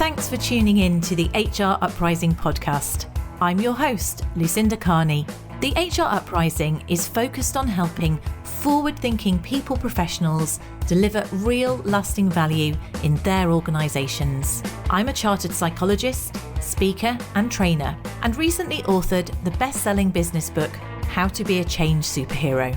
Thanks for tuning in to the HR Uprising podcast. I'm your host, Lucinda. The HR Uprising is focused on helping forward-thinking people professionals deliver real lasting value in their organisations. I'm a chartered psychologist, speaker and trainer, and recently authored the best-selling business book, How to Be a Change Superhero.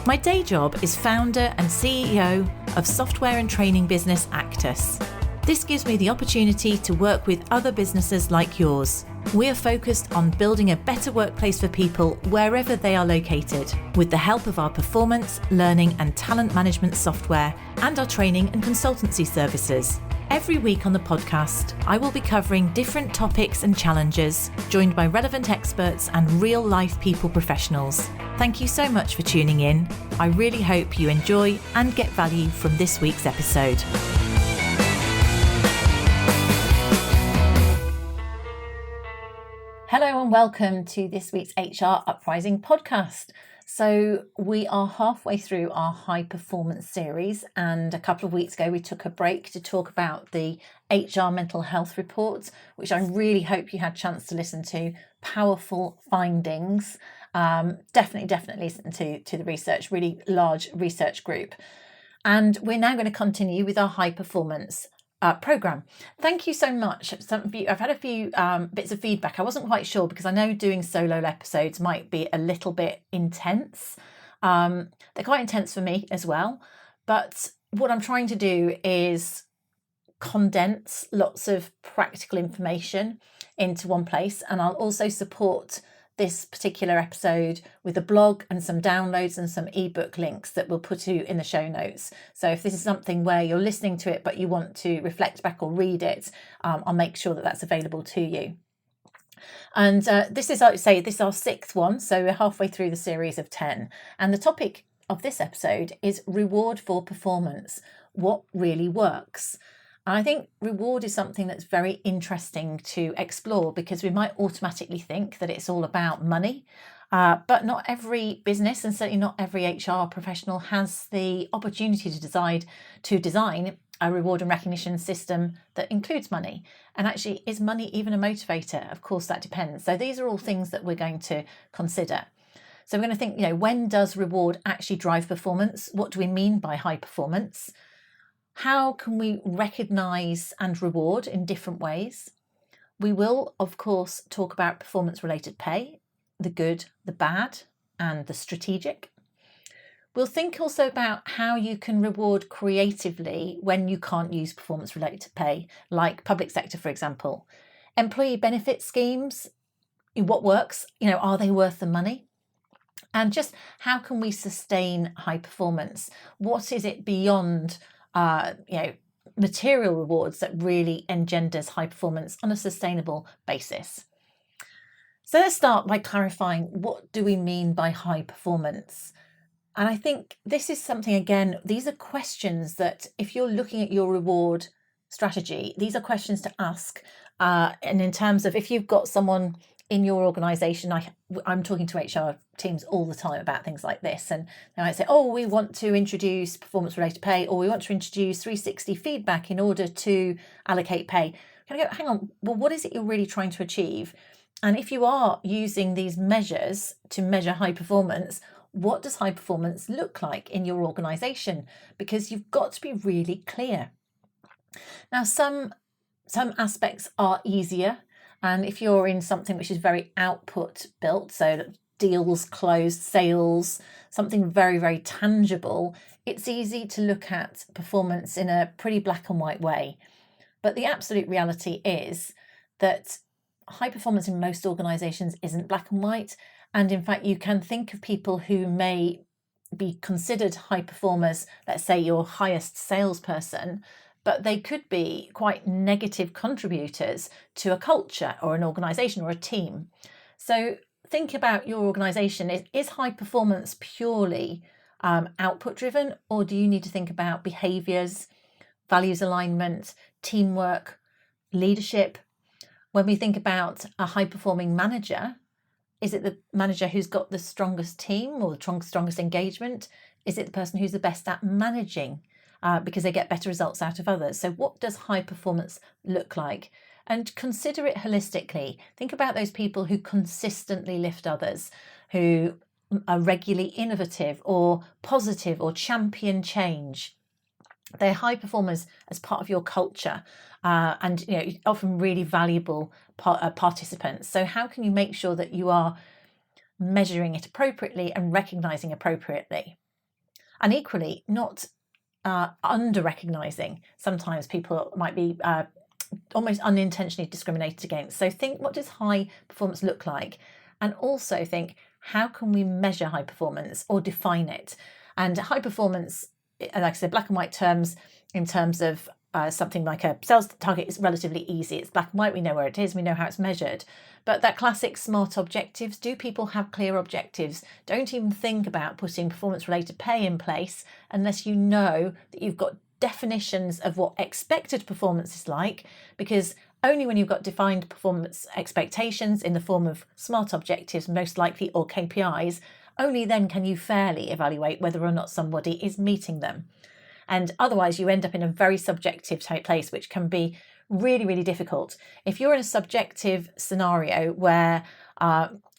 My day job is founder and CEO of software and training business Actus. This gives me the opportunity to work with other businesses like yours. We are focused on building a better workplace for people wherever they are located, with the help of our performance, learning and talent management software and our training and consultancy services. Every week on the podcast, I will be covering different topics and challenges, joined by relevant experts and real-life people professionals. Thank you so much for tuning in. I really hope you enjoy and get value from this week's episode. Hello and welcome to this week's HR Uprising podcast. So we are halfway through our high performance series, and a couple of weeks ago we took a break to talk about the HR mental health report, which I really hope you had a chance to listen to. Powerful findings. Definitely listen to the research, really large research group. And we're now going to continue with our high performance program. Thank you so much. Some of you, I've had a few bits of feedback. I wasn't quite sure because I know doing solo episodes might be a little bit intense. They're quite intense for me as well. But what I'm trying to do is condense lots of practical information into one place, and I'll also support this particular episode with a blog and some downloads and some ebook links that we'll put you in the show notes. So if this is something where you're listening to it but you want to reflect back or read it, I'll make sure that that's available to you. And this is, like I say, this is our sixth one, so we're halfway through the series of 10. And the topic of this episode is reward for performance. What really works? And I think reward is something that's very interesting to explore, because we might automatically think that it's all about money, but not every business and certainly not every HR professional has the opportunity to design a reward and recognition system that includes money. And actually, is money even a motivator? Of course, that depends. So these are all things that we're going to consider. So we're going to think, when does reward actually drive performance? What do we mean by high performance? How can we recognise and reward in different ways? We will, of course, talk about performance-related pay, the good, the bad, and the strategic. We'll think also about how you can reward creatively when you can't use performance-related pay, like public sector, for example. Employee benefit schemes, what works? Are they worth the money? And just how can we sustain high performance? What is it beyond material rewards that really engenders high performance on a sustainable basis? So let's start by clarifying, what do we mean by high performance? And I think this is something, again, these are questions that if you're looking at your reward strategy, these are questions to ask. And in terms of if you've got someone in your organisation, I'm talking to HR teams all the time about things like this, and they might say, we want to introduce performance-related pay, or we want to introduce 360 feedback in order to allocate pay. Can I go, hang on, well, what is it you're really trying to achieve? And if you are using these measures to measure high performance, what does high performance look like in your organisation? Because you've got to be really clear. Now, some aspects are easier. And if you're in something which is very output built, so deals closed, sales, something very, very tangible, it's easy to look at performance in a pretty black and white way. But the absolute reality is that high performance in most organisations isn't black and white. And in fact, you can think of people who may be considered high performers, let's say your highest salesperson, but they could be quite negative contributors to a culture or an organisation or a team. So think about your organisation. Is high performance purely output driven, or do you need to think about behaviours, values alignment, teamwork, leadership? When we think about a high performing manager, is it the manager who's got the strongest team or the strongest engagement? Is it the person who's the best at managing? because they get better results out of others. So what does high performance look like? And consider it holistically. Think about those people who consistently lift others, who are regularly innovative or positive or champion change. They're high performers as part of your culture, and often really valuable participants. So how can you make sure that you are measuring it appropriately and recognizing appropriately? And equally, not under recognizing. Sometimes people might be almost unintentionally discriminated against. So think, what does high performance look like? And also think, how can we measure high performance or define it? And high performance, like I said, black and white terms, in terms of something like a sales target, is relatively easy. It's black and white, we know where it is, we know how it's measured. But that classic SMART objectives, do people have clear objectives? Don't even think about putting performance related pay in place unless you know that you've got definitions of what expected performance is like, because only when you've got defined performance expectations in the form of SMART objectives, most likely, or KPIs, only then can you fairly evaluate whether or not somebody is meeting them. And otherwise you end up in a very subjective type place, which can be really, really difficult. If you're in a subjective scenario where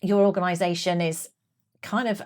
your organisation is kind of,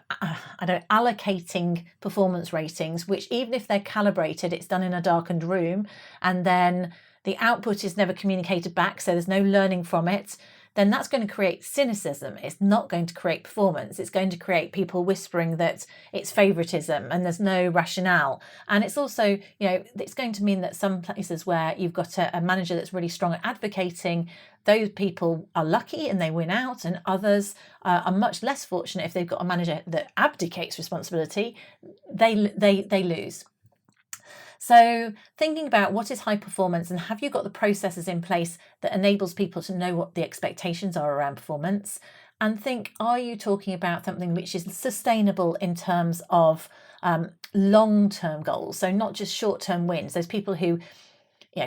allocating performance ratings, which even if they're calibrated, it's done in a darkened room, and then the output is never communicated back, so there's no learning from it, then that's going to create cynicism. It's not going to create performance. It's going to create people whispering that it's favoritism and there's no rationale. And it's also, it's going to mean that some places where you've got a manager that's really strong at advocating, those people are lucky and they win out, and others are much less fortunate. If they've got a manager that abdicates responsibility, they lose. So thinking about what is high performance, and have you got the processes in place that enables people to know what the expectations are around performance, and think, are you talking about something which is sustainable in terms of long-term goals? So not just short-term wins. Those people who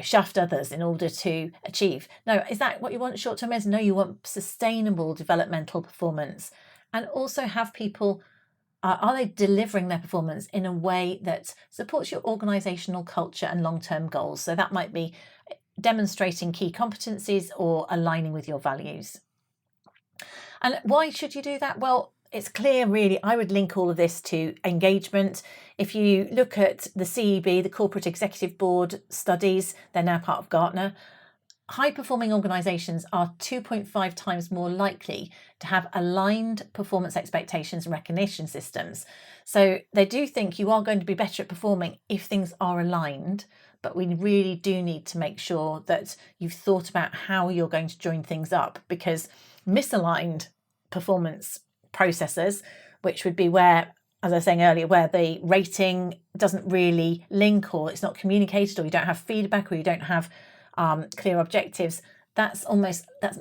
shaft others in order to achieve. No, is that what you want? Short-term wins? No, you want sustainable developmental performance. And also have people, are they delivering their performance in a way that supports your organisational culture and long-term goals? So that might be demonstrating key competencies or aligning with your values. And why should you do that? Well, it's clear, really. I would link all of this to engagement. If you look at the CEB, the Corporate Executive Board studies, they're now part of Gartner. High-performing organisations are 2.5 times more likely to have aligned performance expectations and recognition systems. So they do think you are going to be better at performing if things are aligned, but we really do need to make sure that you've thought about how you're going to join things up, because misaligned performance processes, which would be where, as I was saying earlier, where the rating doesn't really link, or it's not communicated, or you don't have feedback, or you don't have clear objectives, that's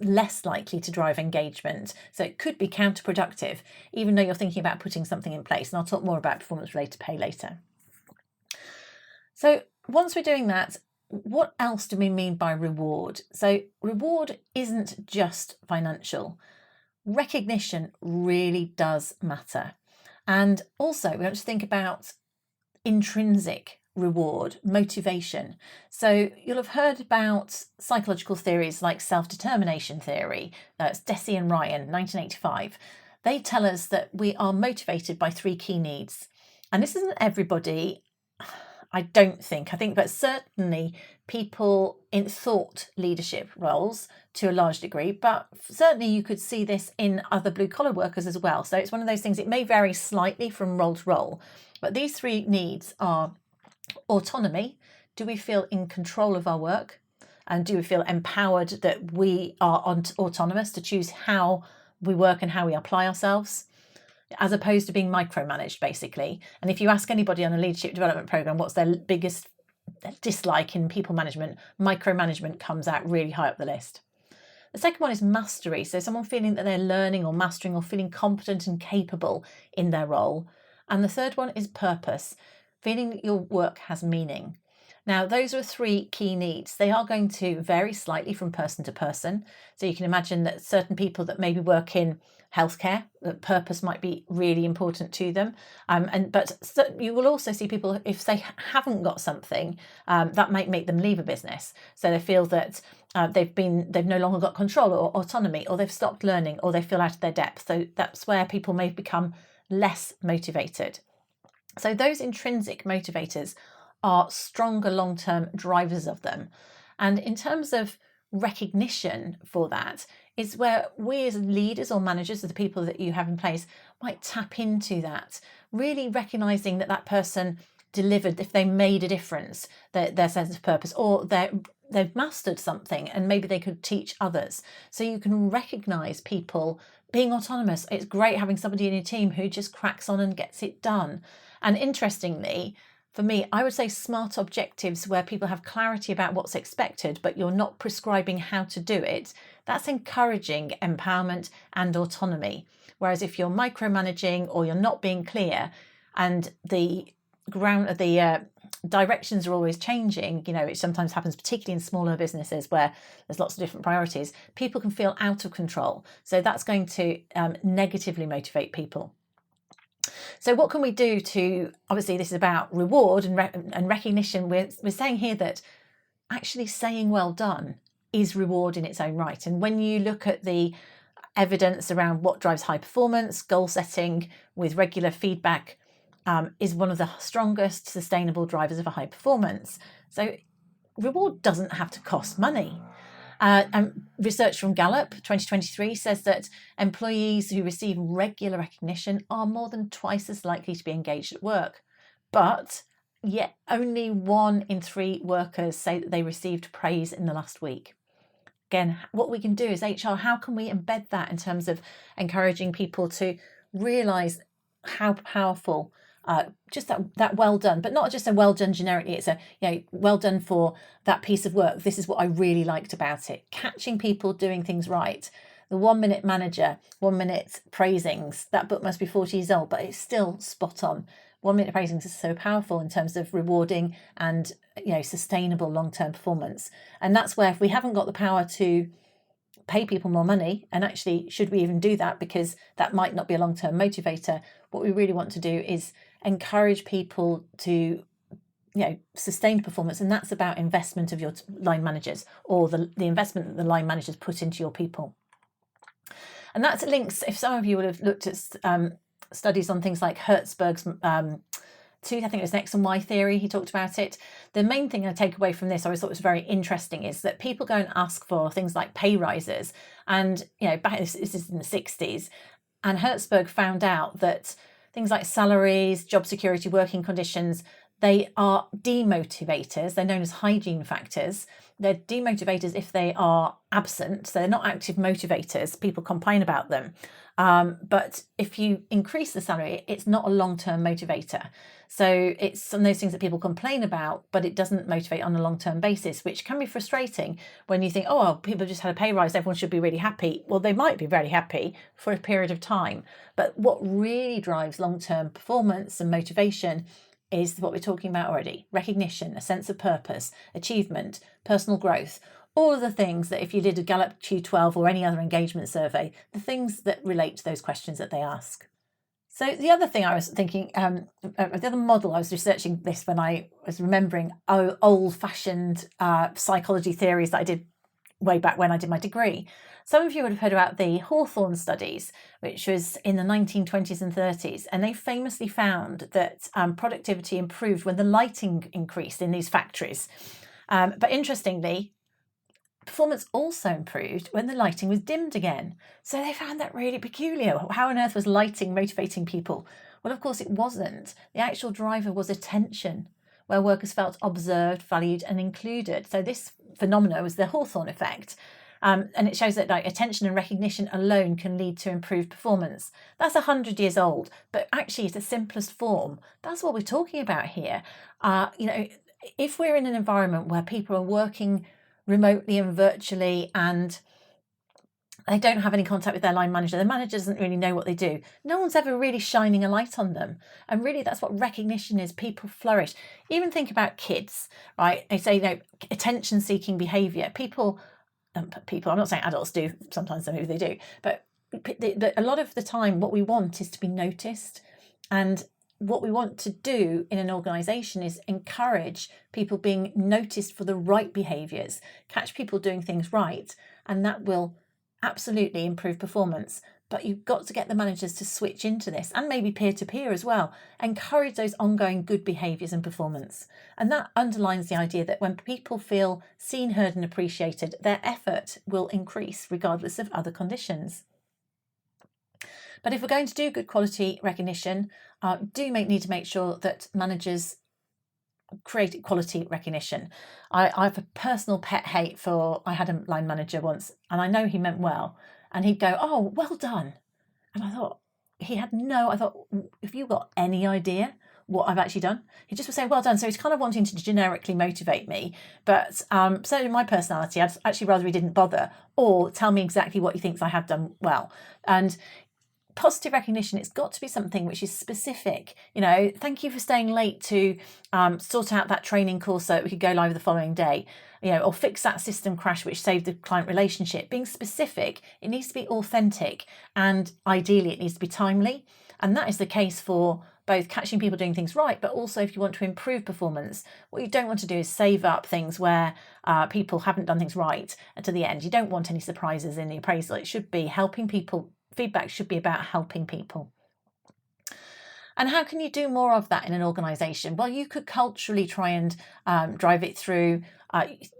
less likely to drive engagement. So it could be counterproductive, even though you're thinking about putting something in place. And I'll talk more about performance related pay later. So once we're doing that, what else do we mean by reward? So reward isn't just financial. Recognition really does matter. And also we want to think about intrinsic reward, motivation. So you'll have heard about psychological theories like self-determination theory. That's Deci and Ryan, 1985. They tell us that we are motivated by 3 key needs. And this isn't everybody, I think, but certainly people in thought leadership roles to a large degree, but certainly you could see this in other blue collar workers as well. So it's one of those things, it may vary slightly from role to role, but these 3 needs are autonomy. Do we feel in control of our work? And do we feel empowered that we are autonomous to choose how we work and how we apply ourselves, as opposed to being micromanaged, basically? And if you ask anybody on a leadership development program what's their biggest dislike in people management, micromanagement comes out really high up the list. The second one is mastery. So someone feeling that they're learning or mastering or feeling competent and capable in their role. And the third one is purpose, feeling that your work has meaning. Now, those are three key needs. They are going to vary slightly from person to person. So you can imagine that certain people that maybe work in healthcare, that purpose might be really important to them. But you will also see people, if they haven't got something, that might make them leave a business. So they feel that they've no longer got control or autonomy, or they've stopped learning, or they feel out of their depth. So that's where people may become less motivated. So those intrinsic motivators are stronger long-term drivers of them. And in terms of recognition for that, is where we as leaders or managers of the people that you have in place might tap into that, really recognizing that that person delivered, if they made a difference, their sense of purpose, or they've mastered something and maybe they could teach others. So you can recognize people being autonomous. It's great having somebody in your team who just cracks on and gets it done. And interestingly, for me, I would say smart objectives where people have clarity about what's expected, but you're not prescribing how to do it. That's encouraging empowerment and autonomy. Whereas if you're micromanaging or you're not being clear and the directions are always changing, it sometimes happens, particularly in smaller businesses where there's lots of different priorities, people can feel out of control. So that's going to negatively motivate people. So what can we do to, obviously this is about reward and recognition. We're saying here that actually saying well done is reward in its own right. And when you look at the evidence around what drives high performance, goal setting with regular feedback is one of the strongest sustainable drivers of a high performance. So reward doesn't have to cost money. And research from Gallup 2023 says that employees who receive regular recognition are more than twice as likely to be engaged at work. But yet only 1 in 3 workers say that they received praise in the last week. Again, what we can do as HR, how can we embed that in terms of encouraging people to realise how powerful just that well done, but not just a well done generically. It's a well done for that piece of work. This is what I really liked about it. Catching people doing things right. The 1 minute manager, 1 minute praisings. That book must be 40 years old, but it's still spot on. 1 minute praisings is so powerful in terms of rewarding and sustainable long term performance. And that's where, if we haven't got the power to pay people more money, and actually should we even do that, because that might not be a long term motivator, what we really want to do is encourage people to sustain performance, and that's about investment of your line managers, or the investment that the line managers put into your people. And that links, if some of you would have looked at studies on things like Hertzberg's I think it was an X and Y theory, he talked about it. The main thing I take away from this, I always thought was very interesting, is that people go and ask for things like pay rises, and this is in the 60s, and Hertzberg found out that things like salaries, job security, working conditions, they are demotivators. They're known as hygiene factors. They're demotivators if they are absent. So they're not active motivators. People complain about them. But if you increase the salary, it's not a long-term motivator. So it's some of those things that people complain about, but it doesn't motivate on a long-term basis, which can be frustrating when you think, oh, well, people just had a pay rise, everyone should be really happy. Well, they might be very happy for a period of time. But what really drives long-term performance and motivation is what we're talking about already: recognition, a sense of purpose, achievement, personal growth, all of the things that if you did a Gallup Q12 or any other engagement survey, the things that relate to those questions that they ask. So the other thing I was thinking, the other model, I was researching this when I was remembering old-fashioned psychology theories that I did way back when I did my degree. Some of you would have heard about the Hawthorne studies, which was in the 1920s and 30s, and they famously found that productivity improved when the lighting increased in these factories. But interestingly, performance also improved when the lighting was dimmed again. So they found that really peculiar. How on earth was lighting motivating people? Well, of course it wasn't. The actual driver was attention, where workers felt observed, valued and included. So this phenomena was the Hawthorne effect. And it shows that attention and recognition alone can lead to improved performance. That's 100 years old, but actually it's the simplest form. That's what we're talking about here. If we're in an environment where people are working remotely and virtually, and they don't have any contact with their line manager. The manager doesn't really know what they do. No one's ever really shining a light on them. And really, that's what recognition is. People flourish. Even think about kids, right? They say, attention-seeking behaviour. People, I'm not saying adults do. Sometimes maybe they do. But a lot of the time, what we want is to be noticed. And what we want to do in an organisation is encourage people being noticed for the right behaviours, catch people doing things right, and that will absolutely improve performance. But you've got to get the managers to switch into this, and maybe peer-to-peer as well. Encourage those ongoing good behaviours and performance. And that underlines the idea that when people feel seen, heard and appreciated, their effort will increase regardless of other conditions. But if we're going to do good quality recognition, need to make sure that managers create quality recognition. I have a personal pet hate for, I had a line manager once, and I know he meant well, and he'd go, "Oh, well done." And I thought, if you got any idea what I've actually done? He just was saying, "Well done." So he's kind of wanting to generically motivate me. But so in my personality, I'd actually rather he didn't bother, or tell me exactly what he thinks I have done well. And positive recognition, it's got to be something which is specific. Thank you for staying late to sort out that training course so that we could go live the following day, or fix that system crash which saved the client relationship. Being specific, it needs to be authentic, and ideally it needs to be timely. And that is the case for both catching people doing things right, but also if you want to improve performance. What you don't want to do is save up things where people haven't done things right to the end. You don't want any surprises in the appraisal. It should be helping people. Feedback should be about helping people. And how can you do more of that in an organisation? Well, you could culturally try and drive it through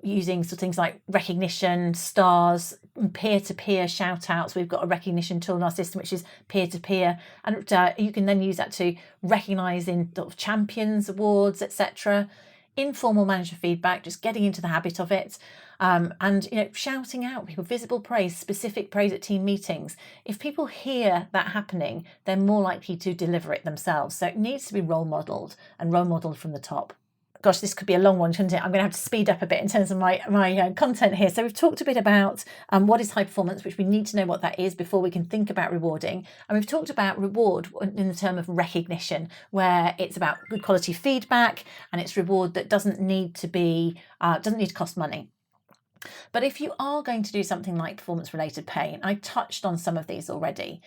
using things like recognition, stars, peer-to-peer shout-outs. We've got a recognition tool in our system which is peer-to-peer, and you can then use that to recognise in champions awards, etc. Informal manager feedback, just getting into the habit of it. And shouting out people, visible praise, specific praise at team meetings. If people hear that happening, they're more likely to deliver it themselves. So it needs to be role modelled, and role modelled from the top. Gosh, this could be a long one, couldn't it? I'm going to have to speed up a bit in terms of my content here. So we've talked a bit about what is high performance, which we need to know what that is before we can think about rewarding. And we've talked about reward in the term of recognition, where it's about good quality feedback, and it's reward that doesn't need to cost money. But if you are going to do something like performance-related pay, and I touched on some of these already,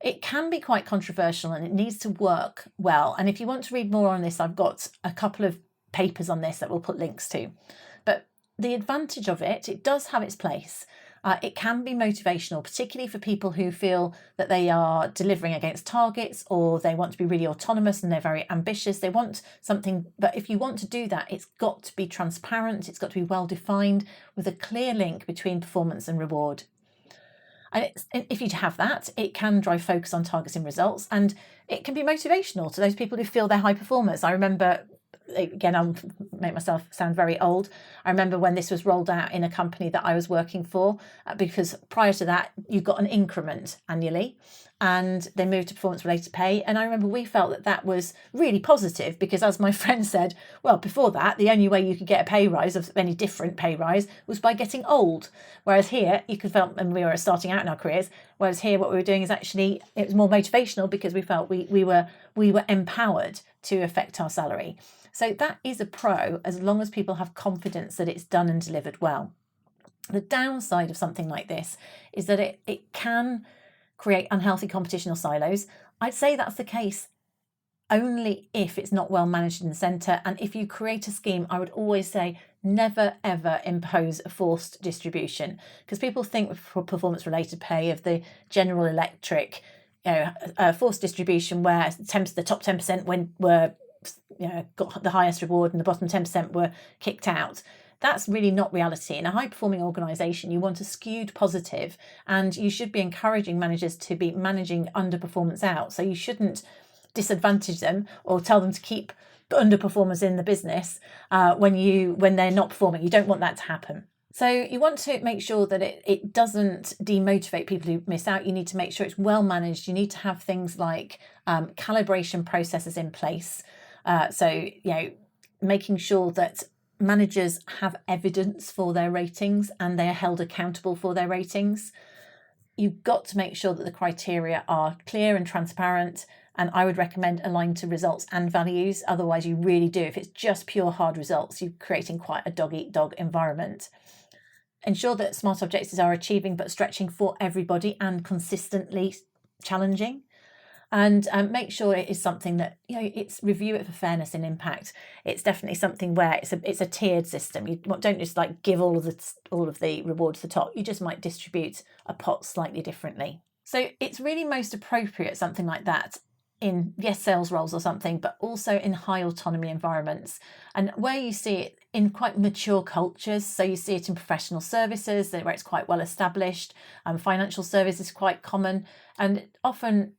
it can be quite controversial and it needs to work well. And if you want to read more on this, I've got a couple of papers on this that we'll put links to. But the advantage of it does have its place. It can be motivational, particularly for people who feel that they are delivering against targets, or they want to be really autonomous and they're very ambitious. They want something, but if you want to do that, it's got to be transparent. It's got to be well defined with a clear link between performance and reward. And if you have that, it can drive focus on targets and results, and it can be motivational to those people who feel they're high performers. I remember, again, I'll make myself sound very old. I remember when this was rolled out in a company that I was working for, because prior to that, you got an increment annually, and they moved to performance-related pay. And I remember we felt that that was really positive, because as my friend said, well, before that, the only way you could get a pay rise, of any different pay rise, was by getting old. Whereas here, you could felt, and we were starting out in our careers, whereas here what we were doing is actually, it was more motivational, because we felt we were empowered to affect our salary. So that is a pro, as long as people have confidence that it's done and delivered well. The downside of something like this is that it can create unhealthy competition or silos. I'd say that's the case only if it's not well managed in the centre. And if you create a scheme, I would always say never ever impose a forced distribution, because people think for performance related pay of the General Electric forced distribution where the top 10% were got the highest reward and the bottom 10% were kicked out. That's really not reality. In a high-performing organisation, you want a skewed positive, and you should be encouraging managers to be managing underperformance out. So you shouldn't disadvantage them or tell them to keep underperformers in the business when they're not performing. You don't want that to happen. So you want to make sure that it doesn't demotivate people who miss out. You need to make sure it's well managed. You need to have things like calibration processes in place. Making sure that managers have evidence for their ratings and they are held accountable for their ratings. you've got to make sure that the criteria are clear and transparent. And I would recommend aligned to results and values. Otherwise, you really do. If it's just pure hard results, you're creating quite a dog-eat-dog environment. Ensure that SMART objectives are achieving but stretching for everybody and consistently challenging. And make sure it is something that, it's review it for fairness and impact. It's definitely something where it's a tiered system. You don't just like give all of the reward to the top. You just might distribute a pot slightly differently. So it's really most appropriate, something like that, in sales roles or something, but also in high autonomy environments, and where you see it in quite mature cultures. So you see it in professional services where it's quite well established. Financial services is quite common, and often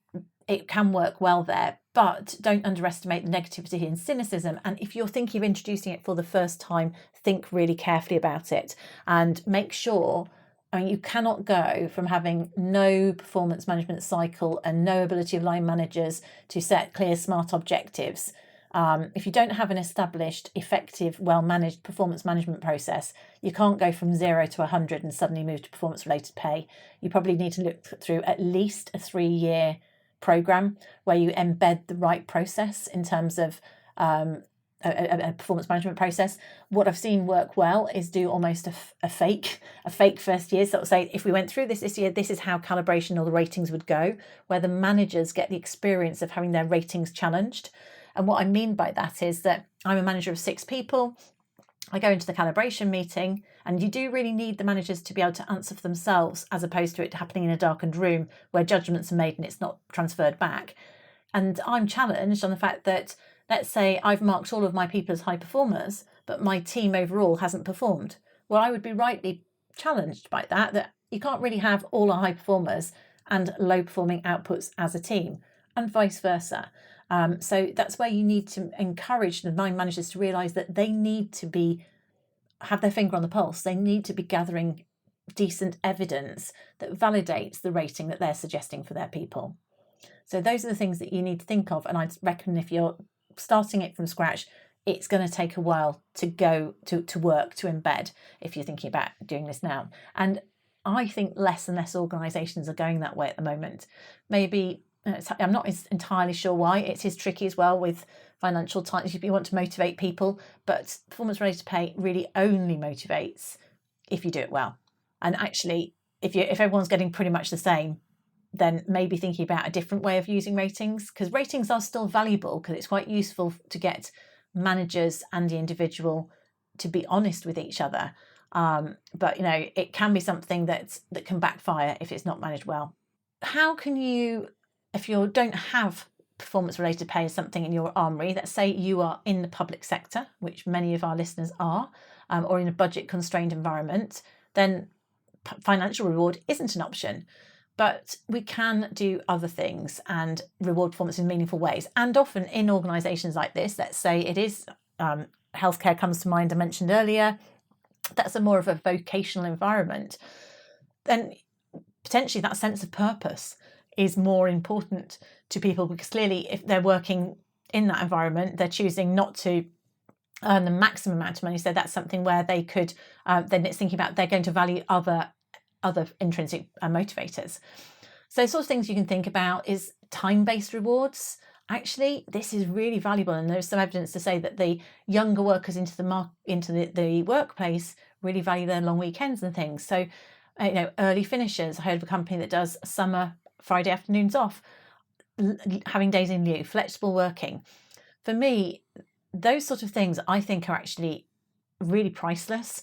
it can work well there, but don't underestimate the negativity and cynicism. And if you're thinking of introducing it for the first time, think really carefully about it and make sure. You cannot go from having no performance management cycle and no ability of line managers to set clear, SMART objectives. If you don't have an established, effective, well-managed performance management process, you can't go from 0 to 100 and suddenly move to performance-related pay. You probably need to look through at least a 3-year program where you embed the right process in terms of a performance management process. What I've seen work well is do almost a fake first year. So it'll say, if we went through this year, this is how calibration or the ratings would go, where the managers get the experience of having their ratings challenged. And what I mean by that is that I'm a manager of 6 people. I go into the calibration meeting, and you do really need the managers to be able to answer for themselves, as opposed to it happening in a darkened room where judgments are made and it's not transferred back. And I'm challenged on the fact that, let's say I've marked all of my people as high performers, but my team overall hasn't performed. Well, I would be rightly challenged by that you can't really have all our high performers and low performing outputs as a team, and vice versa. So that's where you need to encourage the line managers to realise that they need to have their finger on the pulse. They need to be gathering decent evidence that validates the rating that they're suggesting for their people. So those are the things that you need to think of. And I'd reckon if you're starting it from scratch, it's going to take a while to go to work, to embed, if you're thinking about doing this now. And I think less and less organisations are going that way at the moment. Maybe, I'm not entirely sure why. It is tricky as well with financial times if you want to motivate people, but performance-related pay really only motivates if you do it well. And actually, if everyone's getting pretty much the same, then maybe thinking about a different way of using ratings, because ratings are still valuable, because it's quite useful to get managers and the individual to be honest with each other. But it can be something that can backfire if it's not managed well. How can you, if you don't have performance related pay as something in your armoury, let's say you are in the public sector, which many of our listeners are, or in a budget constrained environment, then financial reward isn't an option. But we can do other things and reward performance in meaningful ways. And often in organisations like this, let's say it is healthcare comes to mind, I mentioned earlier, that's a more of a vocational environment, then potentially that sense of purpose is more important to people, because clearly if they're working in that environment, they're choosing not to earn the maximum amount of money. So that's something where they could, then it's thinking about they're going to value other intrinsic motivators. So sort of things you can think about is time-based rewards. Actually, this is really valuable, and there's some evidence to say that the younger workers into the workplace really value their long weekends and things. So, early finishers. I heard of a company that does summer Friday afternoons off, having days in lieu, flexible working. For me, those sort of things I think are actually really priceless.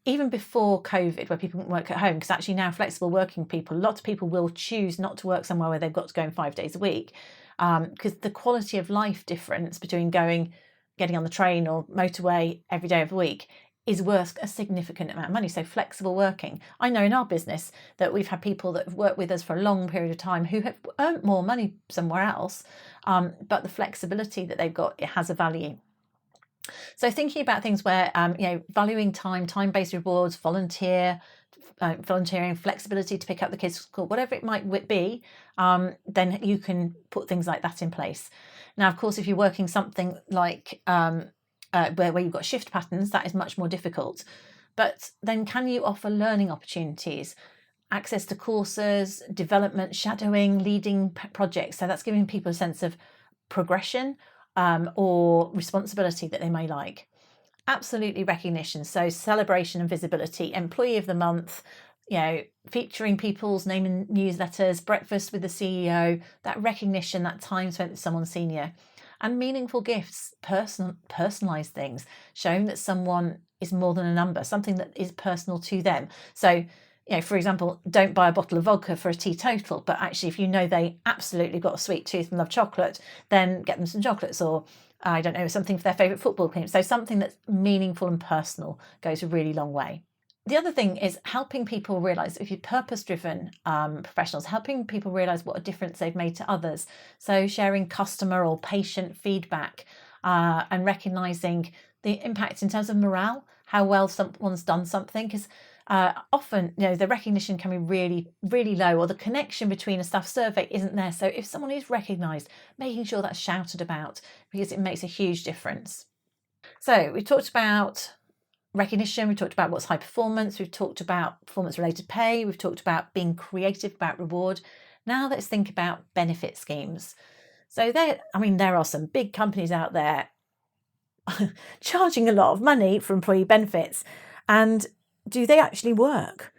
Even before COVID, where people can work at home, because actually now flexible working people, lots of people will choose not to work somewhere where they've got to go in 5 days a week, because the quality of life difference between getting on the train or motorway every day of the week is worth a significant amount of money. So flexible working. I know in our business that we've had people that have worked with us for a long period of time who have earned more money somewhere else, but the flexibility that they've got, it has a value. So thinking about things where, valuing time-based rewards, volunteering, flexibility to pick up the kids from school, whatever it might be, then you can put things like that in place. Now, of course, if you're working something like where you've got shift patterns, that is much more difficult. But then can you offer learning opportunities? access to courses, development, shadowing, leading projects. So that's giving people a sense of progression or responsibility that they may like. Absolutely recognition. So celebration and visibility, employee of the month, featuring people's name in newsletters, breakfast with the CEO, that recognition, that time spent with someone senior. And meaningful gifts, personalized things, showing that someone is more than a number, something that is personal to them. So, for example, don't buy a bottle of vodka for a teetotal, but actually, if you know they absolutely got a sweet tooth and love chocolate, then get them some chocolates, or I don't know, something for their favourite football team. So something that's meaningful and personal goes a really long way. The other thing is helping people realise, if you're purpose-driven professionals, helping people realise what a difference they've made to others. So sharing customer or patient feedback and recognising the impact in terms of morale, how well someone's done something, because often, the recognition can be really, really low, or the connection between a staff survey isn't there. So if someone is recognised, making sure that's shouted about, because it makes a huge difference. So we talked about recognition, we talked about what's high performance, we've talked about performance related pay, we've talked about being creative about reward. Now let's think about benefit schemes. So there are some big companies out there charging a lot of money for employee benefits. And do they actually work?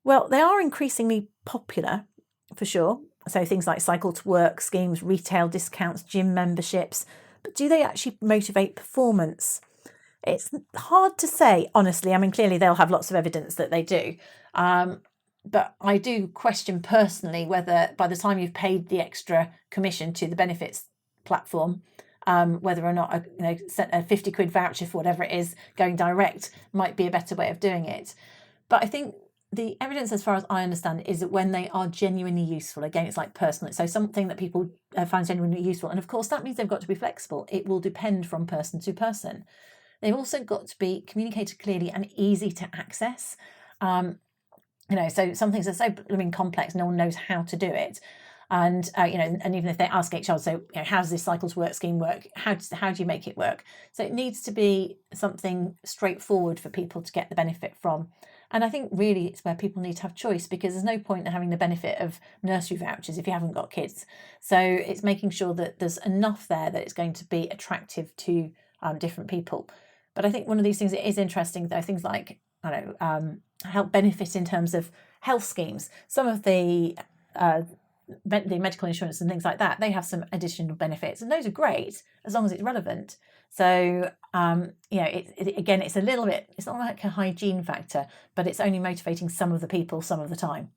Well, they are increasingly popular, for sure. So things like cycle to work schemes, retail discounts, gym memberships. But do they actually motivate performance? It's hard to say, honestly. Clearly they'll have lots of evidence that they do. But I do question personally whether by the time you've paid the extra commission to the benefits platform, whether or not a 50 quid voucher for whatever it is going direct might be a better way of doing it. But I think the evidence, as far as I understand, is that when they are genuinely useful, again, it's like personal. So something that people find genuinely useful. And of course, that means they've got to be flexible. It will depend from person to person. They've also got to be communicated clearly and easy to access. So some things are so complex, no one knows how to do it. And and even if they ask HR, so how does this cycle to work scheme work? How do you make it work? So it needs to be something straightforward for people to get the benefit from. And I think really it's where people need to have choice, because there's no point in having the benefit of nursery vouchers if you haven't got kids. So it's making sure that there's enough there that it's going to be attractive to different people. But I think one of these things that is interesting, though, things like help benefit in terms of health schemes. Some of the medical insurance and things like that, they have some additional benefits, and those are great as long as it's relevant. So again, it's a little bit, it's not like a hygiene factor, but it's only motivating some of the people some of the time.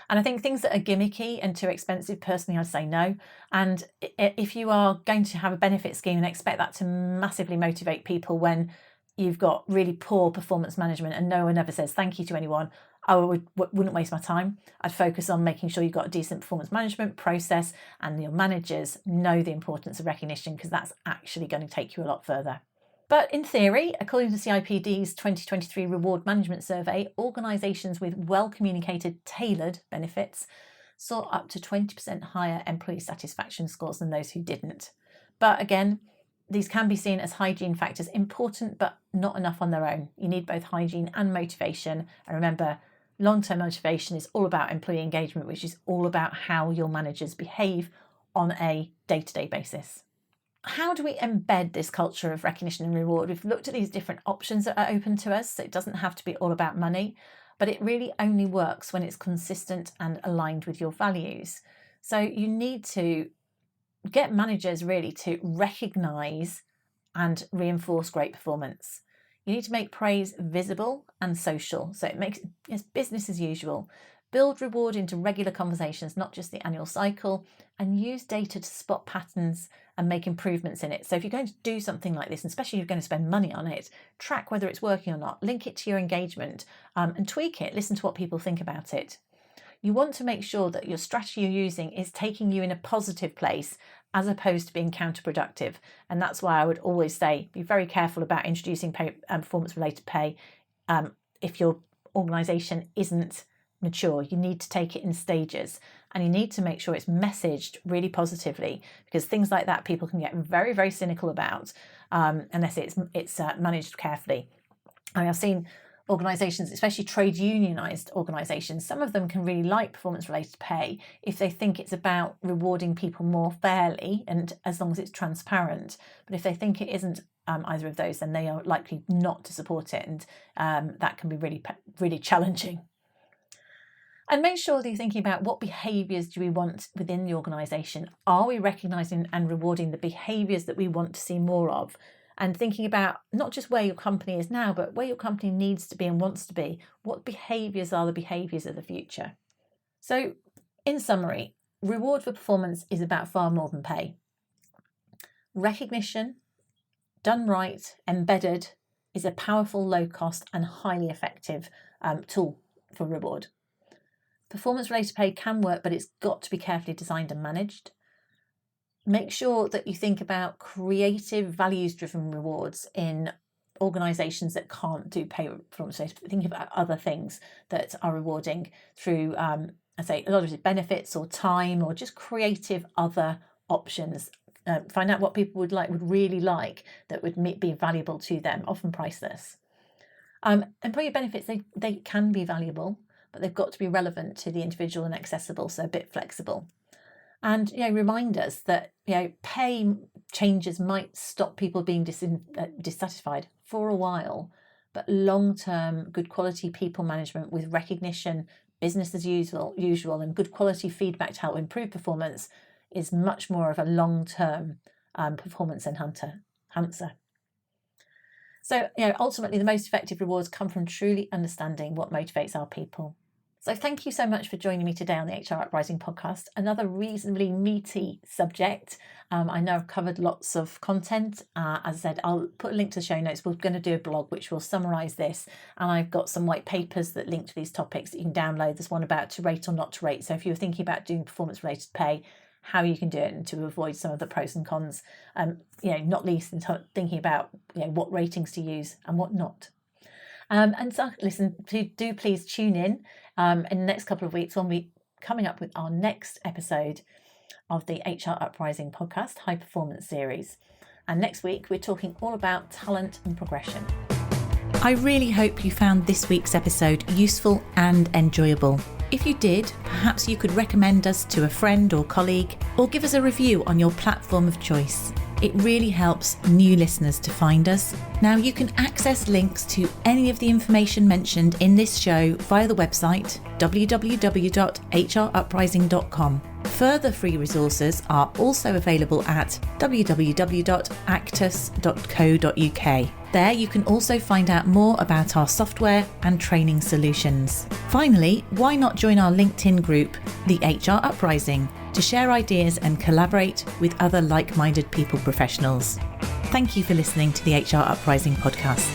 And I think things that are gimmicky and too expensive, personally, I'd say no. And if you are going to have a benefit scheme and expect that to massively motivate people when you've got really poor performance management and no one ever says thank you to anyone, I wouldn't waste my time. I'd focus on making sure you've got a decent performance management process and your managers know the importance of recognition, because that's actually going to take you a lot further. But in theory, according to CIPD's 2023 Reward Management Survey, organisations with well-communicated, tailored benefits saw up to 20% higher employee satisfaction scores than those who didn't. But again, these can be seen as hygiene factors, important but not enough on their own. You need both hygiene and motivation. And remember, long-term motivation is all about employee engagement, which is all about how your managers behave on a day-to-day basis. How do we embed this culture of recognition and reward? We've looked at these different options that are open to us, so it doesn't have to be all about money, but it really only works when it's consistent and aligned with your values. So you need to get managers really to recognise and reinforce great performance. You need to make praise visible and social, so it makes it's business as usual. Build reward into regular conversations, not just the annual cycle, and use data to spot patterns and make improvements in it. So if you're going to do something like this, and especially if you're going to spend money on it, track whether it's working or not, link it to your engagement and tweak it, listen to what people think about it. You want to make sure that your strategy you're using is taking you in a positive place as opposed to being counterproductive. And that's why I would always say, be very careful about introducing performance-related pay if your organisation isn't mature. You need to take it in stages, and you need to make sure it's messaged really positively, because things like that people can get very, very cynical about unless it's managed carefully. I've seen organisations, especially trade unionised organisations, some of them can really like performance-related pay if they think it's about rewarding people more fairly and as long as it's transparent. But if they think it isn't either of those, then they are likely not to support it, and that can be really challenging. And make sure that you're thinking about what behaviours do we want within the organisation. Are we recognising and rewarding the behaviours that we want to see more of? And thinking about not just where your company is now, but where your company needs to be and wants to be. What behaviours are the behaviours of the future? So, in summary, reward for performance is about far more than pay. Recognition, done right, embedded, is a powerful, low-cost and highly effective tool for reward. Performance-related pay can work, but it's got to be carefully designed and managed. Make sure that you think about creative, values-driven rewards in organisations that can't do pay performance-related. Think about other things that are rewarding through, a lot of benefits or time or just creative other options. Find out what people would really like that would be valuable to them, often priceless. Employee benefits, they can be valuable, but they've got to be relevant to the individual and accessible, so a bit flexible. And remind us that pay changes might stop people being dissatisfied for a while, but long-term good quality people management with recognition, business as usual, and good quality feedback to help improve performance is much more of a long-term performance enhancer. So ultimately, the most effective rewards come from truly understanding what motivates our people. So thank you so much for joining me today on the HR Uprising podcast. Another reasonably meaty subject. I know I've covered lots of content. As I said, I'll put a link to the show notes. We're going to do a blog which will summarise this. And I've got some white papers that link to these topics that you can download. There's one about to rate or not to rate. So if you're thinking about doing performance-related pay, how you can do it and to avoid some of the pros and cons, not least in thinking about what ratings to use and what not. And so listen, do please tune in the next couple of weeks when we're coming up with our next episode of the HR Uprising podcast High Performance Series. And next week, we're talking all about talent and progression. I really hope you found this week's episode useful and enjoyable. If you did, perhaps you could recommend us to a friend or colleague, or give us a review on your platform of choice. It really helps new listeners to find us. Now you can access links to any of the information mentioned in this show via the website www.hruprising.com. Further free resources are also available at www.actus.co.uk. There you can also find out more about our software and training solutions. Finally, why not join our LinkedIn group, the HR Uprising, to share ideas and collaborate with other like-minded people professionals. Thank you for listening to the HR Uprising podcast.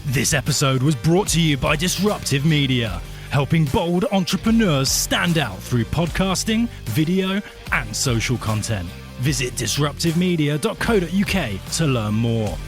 This episode was brought to you by Disruptive Media, helping bold entrepreneurs stand out through podcasting, video, and social content. Visit disruptivemedia.co.uk to learn more.